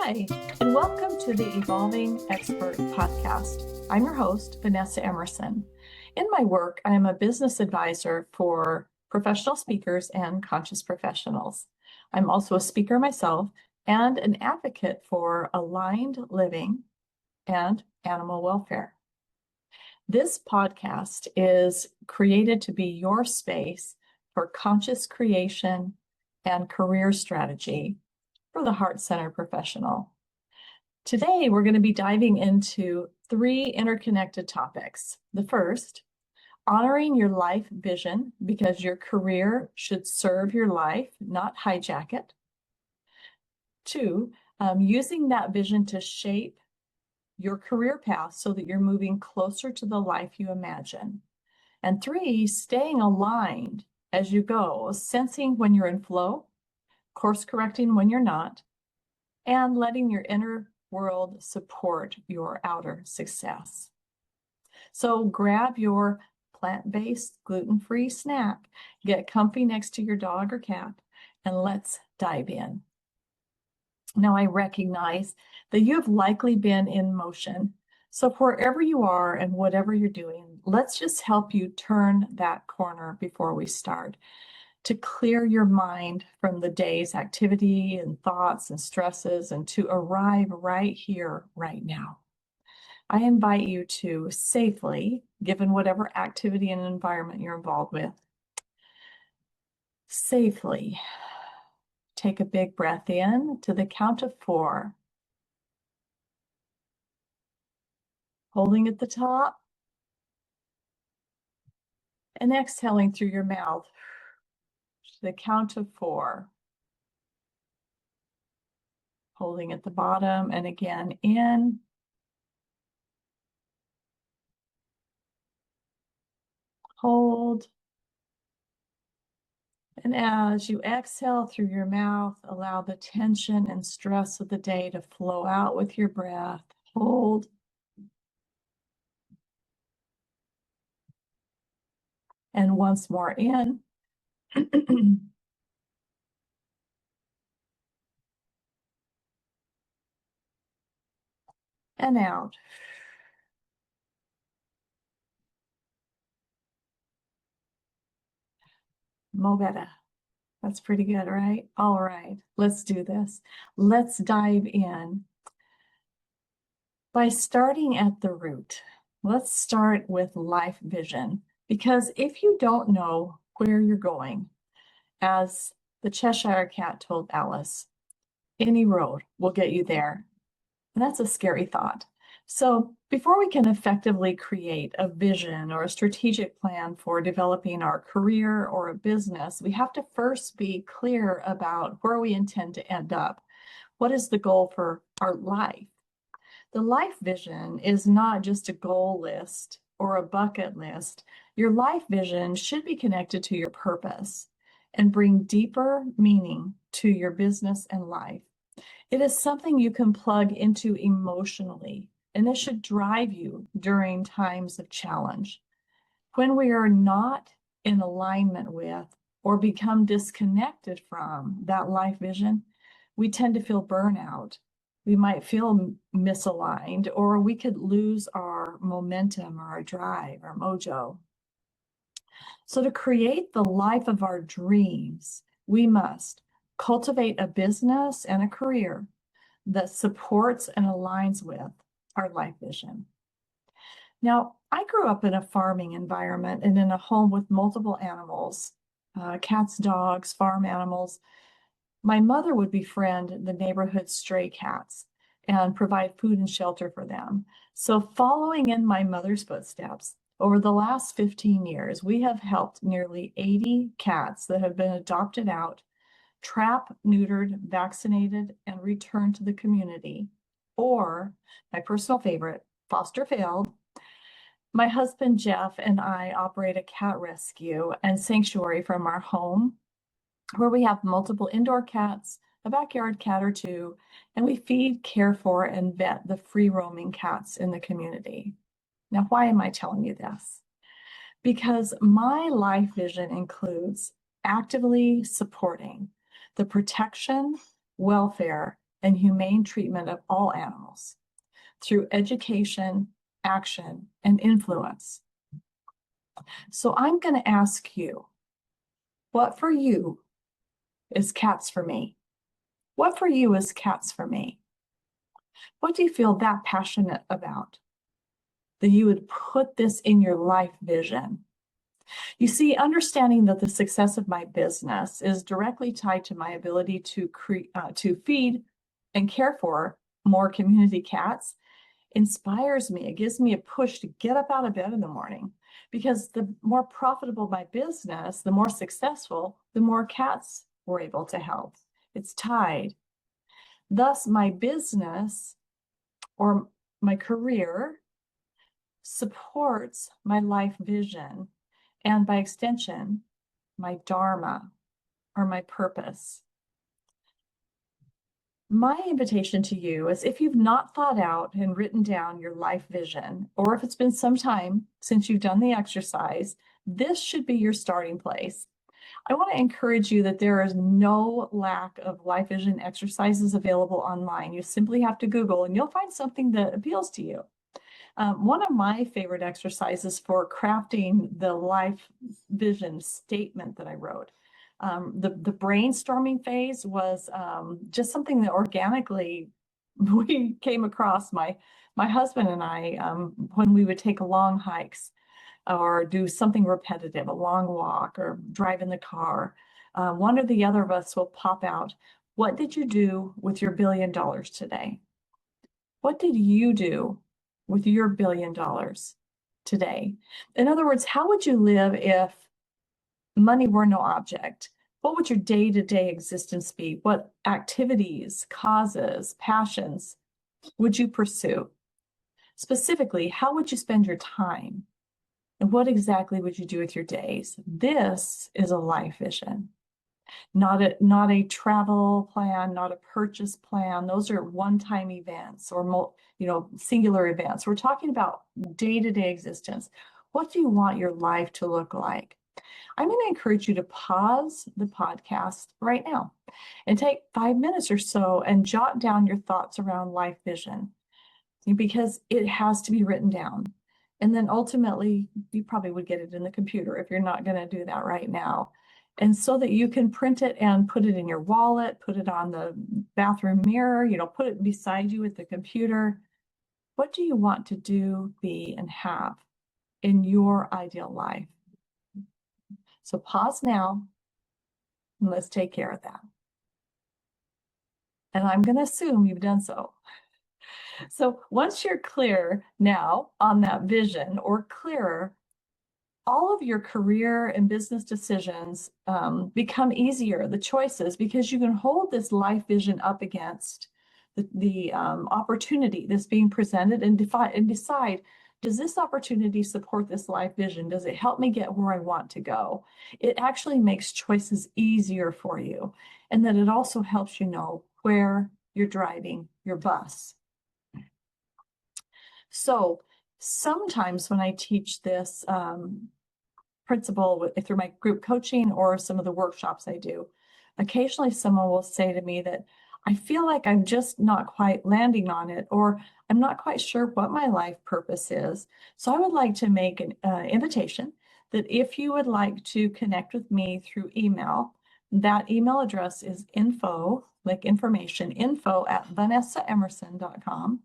Hi, and welcome to the Evolving Expert Podcast. I'm your host, Vanessa Emerson. In my work, I am a business advisor for professional speakers and conscious professionals. I'm also a speaker myself and an advocate for aligned living and animal welfare. This podcast is created to be your space for conscious creation and career strategy for the heart-centered professional. Today, we're going to be diving into 3 interconnected topics. The first, honoring your life vision because your career should serve your life, not hijack it. 2, using that vision to shape your career path so that you're moving closer to the life you imagine. And 3, staying aligned as you go, sensing when you're in flow, course correcting when you're not, and letting your inner world support your outer success. So grab your plant-based, gluten-free snack, get comfy next to your dog or cat, and let's dive in. Now, I recognize that you have likely been in motion. So wherever you are and whatever you're doing, let's just help you turn that corner before we start, to clear your mind from the day's activity and thoughts and stresses and to arrive right here, right now. I invite you to safely, given whatever activity and environment you're involved with, safely take a big breath in to the count of 4, holding at the top and exhaling through your mouth to the count of 4. Holding at the bottom, and again in, hold, and as you exhale through your mouth, allow the tension and stress of the day to flow out with your breath. Hold, and once more in. And out. Mo better. That's pretty good, right? All right, let's do this. Let's dive in by starting at the root. Let's start with life vision, because if you don't know where you're going, as the Cheshire Cat told Alice, any road will get you there. And that's a scary thought. So before we can effectively create a vision or a strategic plan for developing our career or a business, we have to first be clear about where we intend to end up. What is the goal for our life? The life vision is not just a goal list or a bucket list. Your life vision should be connected to your purpose and bring deeper meaning to your business and life. It is something you can plug into emotionally, and this should drive you during times of challenge. When we are not in alignment with or become disconnected from that life vision, we tend to feel burnout. We might feel misaligned, or we could lose our momentum or our drive, our mojo. So to create the life of our dreams, we must cultivate a business and a career that supports and aligns with our life vision. Now, I grew up in a farming environment and in a home with multiple animals, cats, dogs, farm animals. My mother would befriend the neighborhood stray cats and provide food and shelter for them. So following in my mother's footsteps, over the last 15 years, we have helped nearly 80 cats that have been adopted out, trapped, neutered, vaccinated, and returned to the community. Or, my personal favorite, foster failed. My husband, Jeff, and I operate a cat rescue and sanctuary from our home, where we have multiple indoor cats, a backyard cat or 2, and we feed, care for, and vet the free-roaming cats in the community. Now, why am I telling you this? Because my life vision includes actively supporting the protection, welfare, and humane treatment of all animals through education, action, and influence. So I'm going to ask you, what for you is cats for me? What for you is cats for me? What do you feel that passionate about? That you would put this in your life vision? You see, understanding that the success of my business is directly tied to my ability to feed and care for more community cats inspires me. It gives me a push to get up out of bed in the morning, because the more profitable my business, the more successful, the more cats we're able to help. It's tied. Thus, my business or my career supports my life vision, and by extension, my dharma or my purpose. My invitation to you is, if you've not thought out and written down your life vision, or if it's been some time since you've done the exercise, this should be your starting place. I want to encourage you that there is no lack of life vision exercises available online. You simply have to Google and you'll find something that appeals to you. One of my favorite exercises for crafting the life vision statement that I wrote, the brainstorming phase was just something that organically we came across, my husband and I, when we would take long hikes or do something repetitive, a long walk or drive in the car. One or the other of us will pop out, what did you do with your $1 billion today? What did you do with your $1 billion today? In other words, how would you live if money were no object? What would your day-to-day existence be? What activities, causes, passions would you pursue? Specifically, how would you spend your time? And what exactly would you do with your days? This is a life vision, not a travel plan, not a purchase plan. Those are one-time events or singular events. We're talking about day-to-day existence. What do you want your life to look like? I'm going to encourage you to pause the podcast right now and take 5 minutes or so and jot down your thoughts around life vision, because it has to be written down. And then ultimately, you probably would get it in the computer if you're not going to do that right now. And so that you can print it and put it in your wallet, put it on the bathroom mirror, put it beside you with the computer. What do you want to do, be, and have in your ideal life? So pause now and let's take care of that. And I'm going to assume you've done so. So once you're clear now on that vision, or clearer, all of your career and business decisions become easier, the choices, because you can hold this life vision up against the opportunity that's being presented and decide, does this opportunity support this life vision? Does it help me get where I want to go? It actually makes choices easier for you. And then it also helps you know where you're driving your bus. So sometimes when I teach this principle through my group coaching or some of the workshops I do, occasionally someone will say to me that I feel like I'm just not quite landing on it, or I'm not quite sure what my life purpose is. So I would like to make an invitation that if you would like to connect with me through email, that email address is info, like information, info@vanessaemerson.com,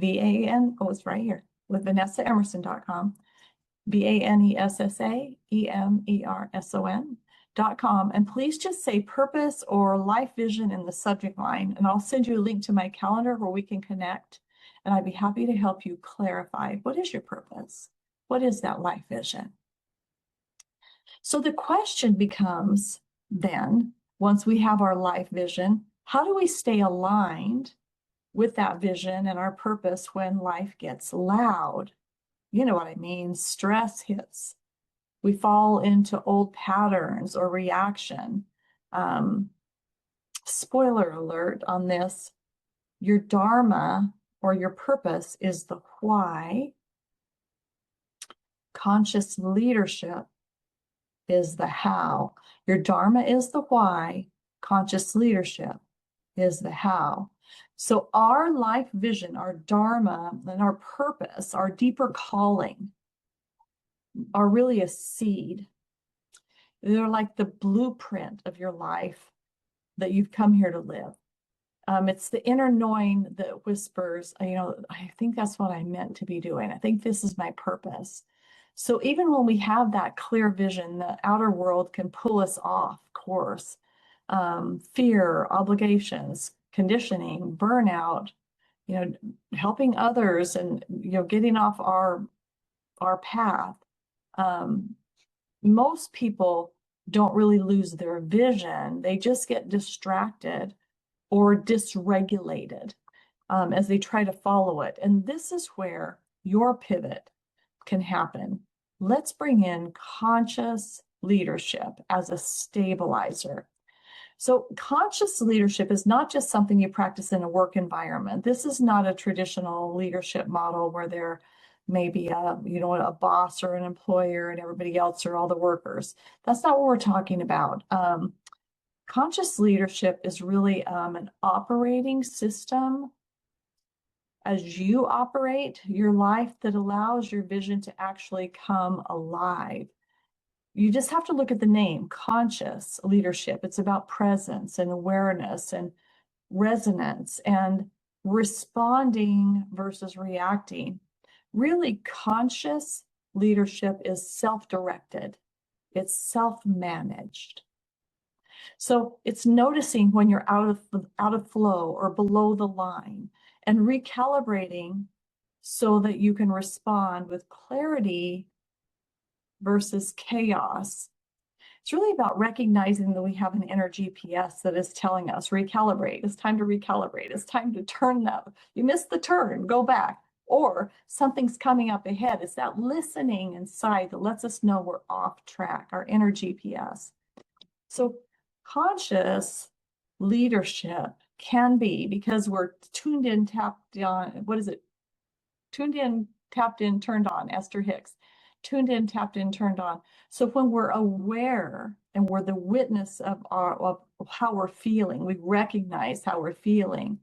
it's right here, with vanessaemerson.com. VANESSAEMERSON.com. And please just say purpose or life vision in the subject line, and I'll send you a link to my calendar where we can connect. And I'd be happy to help you clarify, what is your purpose? What is that life vision? So the question becomes then, once we have our life vision, how do we stay aligned with that vision and our purpose when life gets loud? You know what I mean? Stress hits. We fall into old patterns or reaction. Spoiler alert on this, your dharma or your purpose is the why. Conscious leadership is the how. Your dharma is the why. Conscious leadership is the how. So our life vision, our dharma, and our purpose, our deeper calling are really a seed. They're like the blueprint of your life that you've come here to live. It's the inner knowing that whispers, I think that's what I meant to be doing. I think this is my purpose. So even when we have that clear vision, the outer world can pull us off course. Fear, obligations, conditioning, burnout, helping others and, getting off our path. Most people don't really lose their vision. They just get distracted or dysregulated as they try to follow it. And this is where your pivot can happen. Let's bring in conscious leadership as a stabilizer. So conscious leadership is not just something you practice in a work environment. This is not a traditional leadership model where there may be a boss or an employer and everybody else are all the workers. That's not what we're talking about. Conscious leadership is really an operating system as you operate your life that allows your vision to actually come alive. You just have to look at the name, conscious leadership. It's about presence and awareness and resonance and responding versus reacting. Really, conscious leadership is self-directed. It's self-managed. So it's noticing when you're out of flow or below the line and recalibrating so that you can respond with clarity versus chaos. It's really about recognizing that we have an inner GPS that is telling us, recalibrate. It's time to recalibrate. It's time to turn up. You missed the turn, go back. Or something's coming up ahead. It's that listening inside that lets us know we're off track, our inner GPS. So conscious leadership can be, because we're tuned in, tapped on, what is it? Tuned in, tapped in, turned on, Esther Hicks. Tuned in, tapped in, turned on. So when we're aware and we're the witness of how we're feeling, we recognize how we're feeling,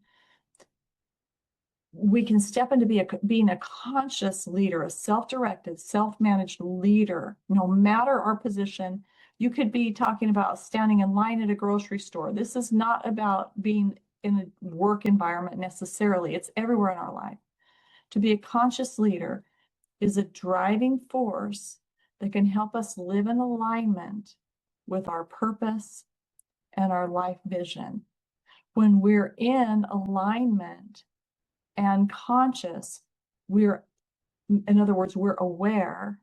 we can step into being a conscious leader, a self-directed, self-managed leader, no matter our position. You could be talking about standing in line at a grocery store. This is not about being in a work environment necessarily. It's everywhere in our life. To be a conscious leader is a driving force that can help us live in alignment with our purpose and our life vision. When we're in alignment and conscious, in other words, we're aware,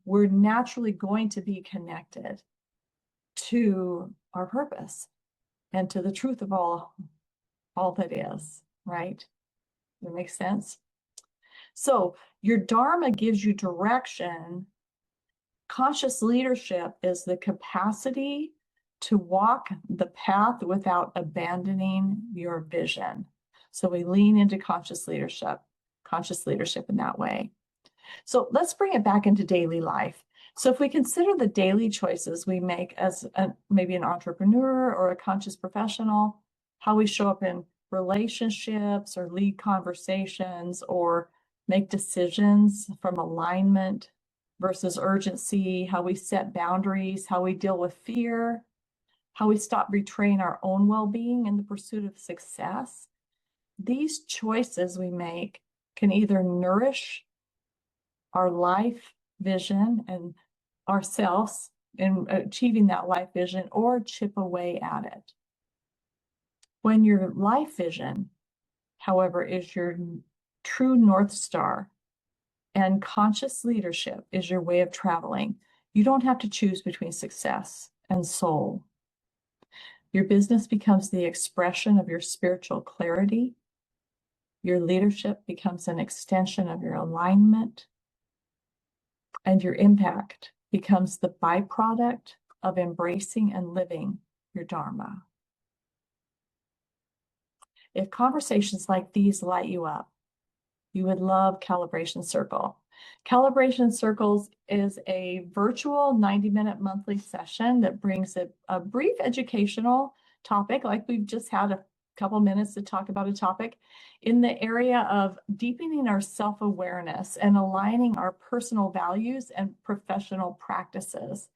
we're naturally going to be connected to our purpose and to the truth of all that is, right? Does that make sense? So your dharma gives you direction. Conscious leadership is the capacity to walk the path without abandoning your vision. So we lean into conscious leadership in that way. So let's bring it back into daily life. So if we consider the daily choices we make as maybe an entrepreneur or a conscious professional, how we show up in relationships or lead conversations or make decisions from alignment versus urgency, how we set boundaries, how we deal with fear, how we stop betraying our own well-being in the pursuit of success. These choices we make can either nourish our life vision and ourselves in achieving that life vision or chip away at it. When your life vision, however, is your true North Star and conscious leadership is your way of traveling, you don't have to choose between success and soul. Your business becomes the expression of your spiritual clarity. Your leadership becomes an extension of your alignment. And your impact becomes the byproduct of embracing and living your dharma. If conversations like these light you up, you would love Calibration Circle. Calibration Circles is a virtual 90-minute monthly session that brings a brief educational topic like we've just had couple minutes to talk about a topic in the area of deepening our self-awareness and aligning our personal values and professional practices.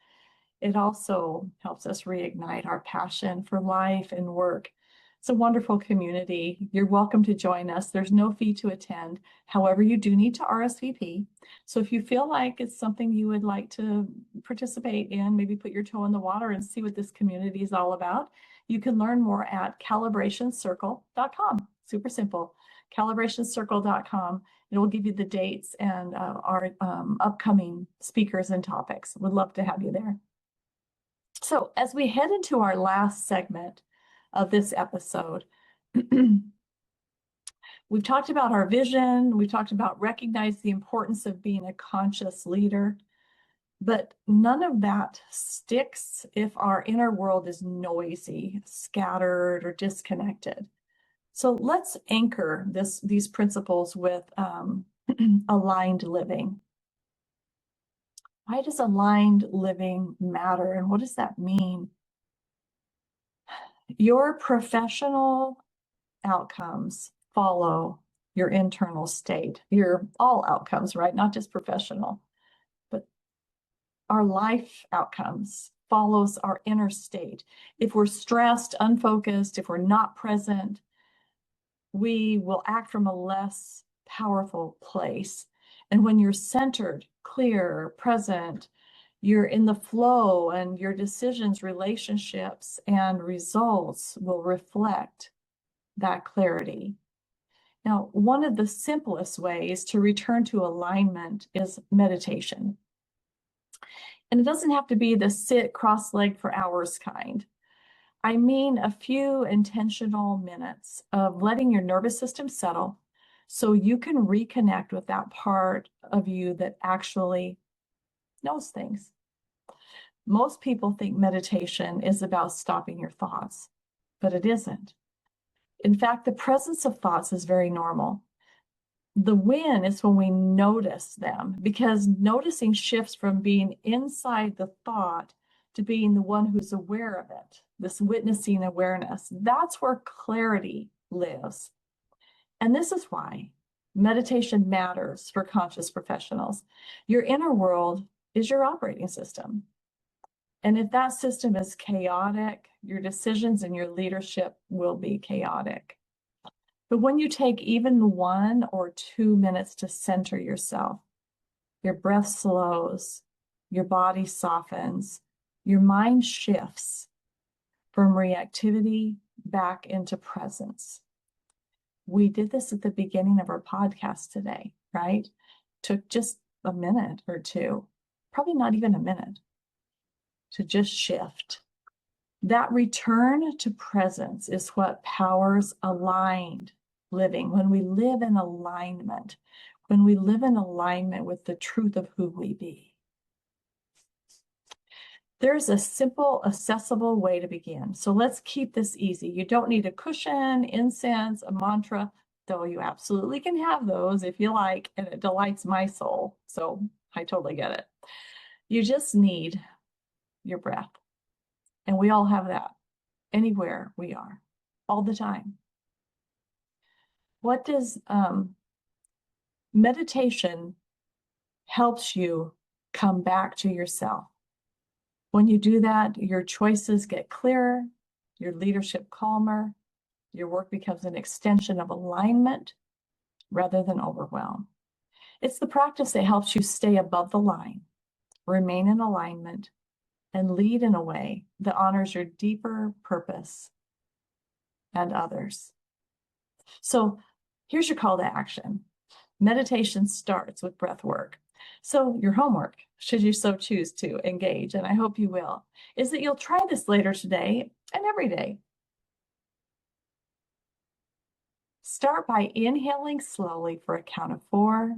It also helps us reignite our passion for life and work. It's a wonderful community. You're welcome to join us. There's no fee to attend. However, you do need to RSVP. So if you feel like it's something you would like to participate in, maybe put your toe in the water and see what this community is all about, you can learn more at calibrationcircle.com. Super simple. Calibrationcircle.com. It will give you the dates and our upcoming speakers and topics. Would love to have you there. So as we head into our last segment of this episode, we've talked about our vision. We've talked about recognize the importance of being a conscious leader, but none of that sticks if our inner world is noisy, scattered, or disconnected. So let's anchor these principles with aligned living. Why does aligned living matter, and what does that mean? Your professional outcomes follow your internal state, your all outcomes, right? Not just professional, but our life outcomes follows our inner state. If we're stressed, unfocused, if we're not present, we will act from a less powerful place. And when you're centered, clear, present, you're in the flow, and your decisions, relationships, and results will reflect that clarity. Now, one of the simplest ways to return to alignment is meditation. And it doesn't have to be the sit cross-legged for hours kind. I mean a few intentional minutes of letting your nervous system settle so you can reconnect with that part of you that actually knows things. Most people think meditation is about stopping your thoughts, but it isn't. In fact, the presence of thoughts is very normal. The win is when we notice them, because noticing shifts from being inside the thought to being the one who's aware of it, this witnessing awareness. That's where clarity lives. And this is why meditation matters for conscious professionals. Your inner world is your operating system. And if that system is chaotic, your decisions and your leadership will be chaotic. But when you take even 1 or 2 minutes to center yourself, your breath slows, your body softens, your mind shifts from reactivity back into presence. We did this at the beginning of our podcast today, right? Took just a minute or two, probably not even a minute, to just shift. That return to presence is what powers aligned living. When we live in alignment, when we live in alignment with the truth of who we be. There's a simple, accessible way to begin. So let's keep this easy. You don't need a cushion, incense, a mantra, though you absolutely can have those if you like, and it delights my soul. So I totally get it. You just need your breath. And we all have that anywhere we are, all the time. What does meditation helps you come back to yourself? When you do that, your choices get clearer, your leadership calmer, your work becomes an extension of alignment rather than overwhelm. It's the practice that helps you stay above the line, remain in alignment, and lead in a way that honors your deeper purpose and others. So here's your call to action. Meditation starts with breath work. So your homework, should you so choose to engage, and I hope you will, is that you'll try this later today and every day. Start by inhaling slowly for a count of 4.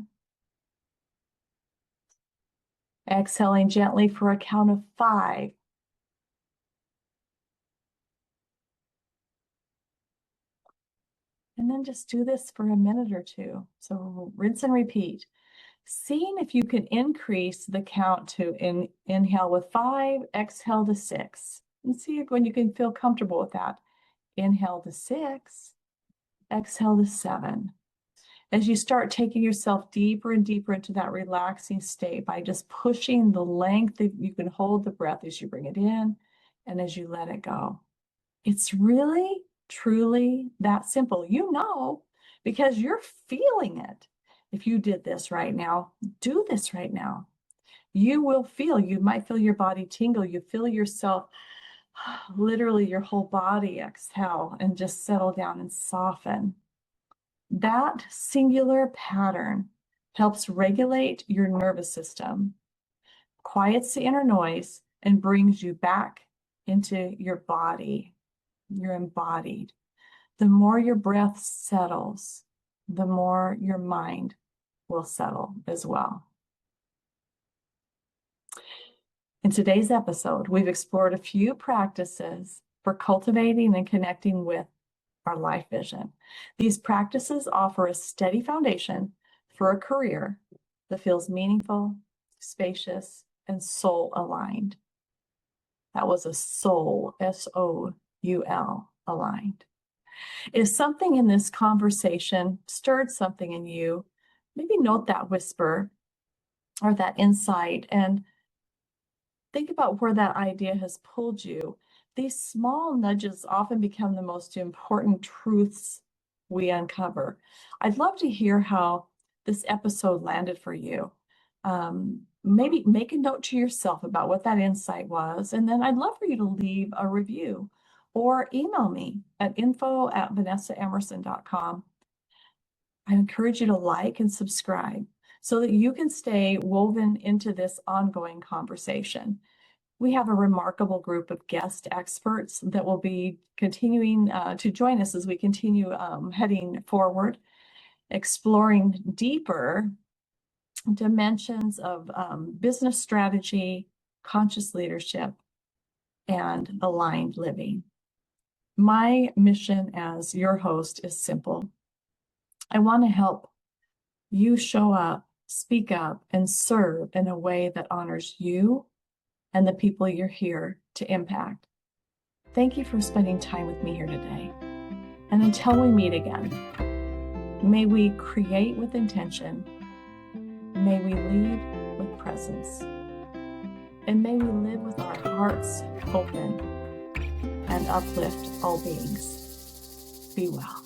Exhaling gently for a count of 5. And then just do this for a minute or two. So rinse and repeat. Seeing if you can increase the count to inhale with 5, exhale to 6. And see when you can feel comfortable with that. Inhale to 6, exhale to 7. As you start taking yourself deeper and deeper into that relaxing state by just pushing the length that you can hold the breath as you bring it in and as you let it go. It's really, truly that simple. You know, because you're feeling it. If you did this right now, do this right now. You will feel, you might feel your body tingle. You feel yourself, literally your whole body exhale and just settle down and soften. That singular pattern helps regulate your nervous system, quiets the inner noise, and brings you back into your body. You're embodied. The more your breath settles, the more your mind will settle as well. In today's episode, we've explored a few practices for cultivating and connecting with our life vision. These practices offer a steady foundation for a career that feels meaningful, spacious, and soul aligned. That was a soul, S-O-U-L, aligned. If something in this conversation stirred something in you, maybe note that whisper or that insight and think about where that idea has pulled you. These small nudges often become the most important truths we uncover. I'd love to hear how this episode landed for you. Maybe make a note to yourself about what that insight was, and then I'd love for you to leave a review or email me at info@vanessaemerson.com. I encourage you to like and subscribe so that you can stay woven into this ongoing conversation. We have a remarkable group of guest experts that will be continuing to join us as we continue heading forward, exploring deeper dimensions of business strategy, conscious leadership, and aligned living. My mission as your host is simple. I want to help you show up, speak up, and serve in a way that honors you and the people you're here to impact. Thank you for spending time with me here today. And until we meet again, may we create with intention, may we lead with presence, and may we live with our hearts open and uplift all beings. Be well.